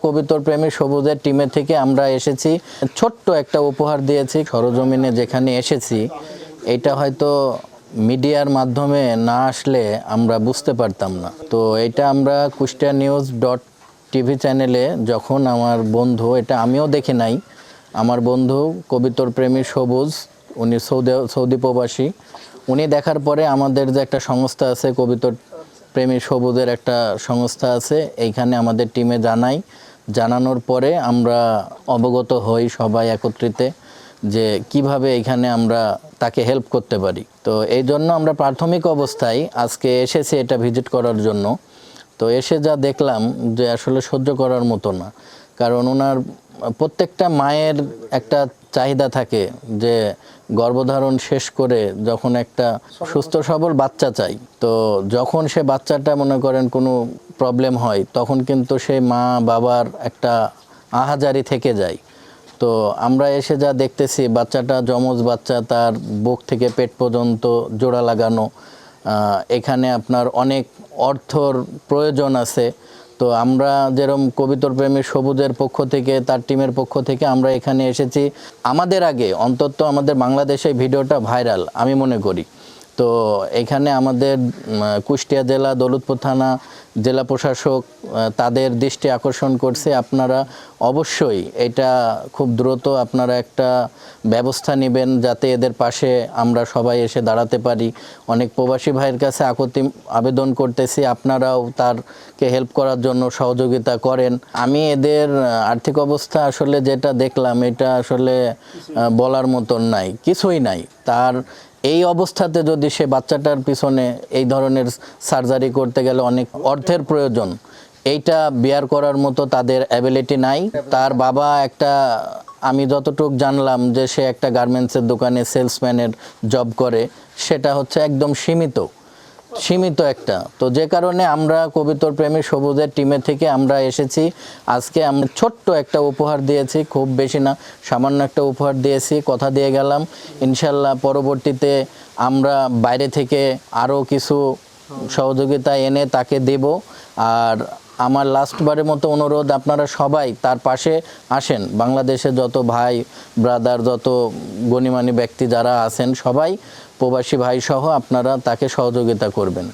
কবিতর প্রেমী সবুজের টিমে থেকে আমরা এসেছি, ছোট্ট একটা উপহার দিয়েছি। সরজমিনে যেখানে এসেছি এটা হয়তো মিডিয়ার মাধ্যমে না আসলে আমরা বুঝতে পারতাম না। তো এটা আমরা কুষ্টিয়া নিউজ টিভি চ্যানেলে যখন আমার বন্ধু, এটা আমিও দেখি নাই, আমার বন্ধু কবিতর প্রেমী সবুজ, উনি সৌদি প্রবাসী, উনি দেখার পরে আমাদের যে একটা সংস্থা আছে কবিতর প্রেমী সবুজের একটা সংস্থা আছে, এইখানে আমাদের টিমে জানানোর পরে আমরা অবগত হই সবাই একত্রিত যে কিভাবে এখানে আমরা তাকে হেল্প করতে পারি। তো এই জন্য আমরা প্রাথমিক অবস্থায় আজকে এসেছি এটা ভিজিট করার জন্য। তো এসে যা দেখলাম যে আসলে সহ্য করার মতো না, কারণ ওনার প্রত্যেকটা মায়ের একটা চাহিদা থাকে যে গর্ভধারণ শেষ করে যখন একটা সুস্থ সবল বাচ্চা চাই, তো যখন সে বাচ্চাটা মনে করেন কোনো প্রবলেম হয় তখন কিন্তু সে মা বাবার একটা আহাজারি থেকে যায়। তো আমরা এসে যা দেখতেছি বাচ্চাটা যমজ বাচ্চা, তার বুক থেকে পেট পর্যন্ত জোড়া লাগানো, এখানে আপনার অনেক অর্থর প্রয়োজন আছে। তো আমরা যেরকম কবিতর প্রেমী সবুজের পক্ষ থেকে, তার টিমের পক্ষ থেকে আমরা এখানে এসেছি। আমাদের আগে অন্তত আমাদের বাংলাদেশে ভিডিওটা ভাইরাল আমি মনে করি। তো এখানে আমাদের কুষ্টিয়া জেলা, দৌলতপুর থানা, জেলা প্রশাসক তাদের দৃষ্টি আকর্ষণ করছে। আপনারা অবশ্যই এটা খুব দ্রুত আপনারা একটা ব্যবস্থা নেবেন যাতে এদের পাশে আমরা সবাই এসে দাঁড়াতে পারি। অনেক প্রবাসী ভাইয়ের কাছে আকুতি আবেদন করতেছি, আপনারাও তারকে হেল্প করার জন্য সহযোগিতা করেন। আমি এদের আর্থিক অবস্থা আসলে যেটা দেখলাম এটা আসলে বলার মতন নাই, কিছুই নাই। তার এই অবস্থাতে যদি সে বাচ্চাটার পিছনে এই ধরনের সার্জারি করতে গেলে অনেক অর্থের প্রয়োজন, এইটা বিয়ার করার মতো তাদের অ্যাবিলিটি নাই। তার বাবা একটা, আমি যতটুকু জানলাম যে সে একটা গার্মেন্টসের দোকানে সেলসম্যানের জব করে, সেটা হচ্ছে একদম সীমিত একটা। তো যে কারণে আমরা কবিতর প্রেমী সবুজের টিমে থেকে আমরা এসেছি। আজকে আমরা ছোট্ট একটা উপহার দিয়েছি, খুব বেশি না, সামান্য একটা উপহার দিয়েছি, কথা দিয়ে গেলাম ইনশাল্লাহ পরবর্তীতে আমরা বাইরে থেকে আরও কিছু সহযোগিতা এনে তাকে দেব। আর আমার লাস্টবারের মতো অনুরোধ, আপনারা সবাই তার পাশে আসেন। বাংলাদেশে যত ভাই ব্রাদার, যত গণিমানী ব্যক্তি যারা আছেন সবাই, প্রবাসী ভাই সহ আপনারা তাকে সহযোগিতা করবেন।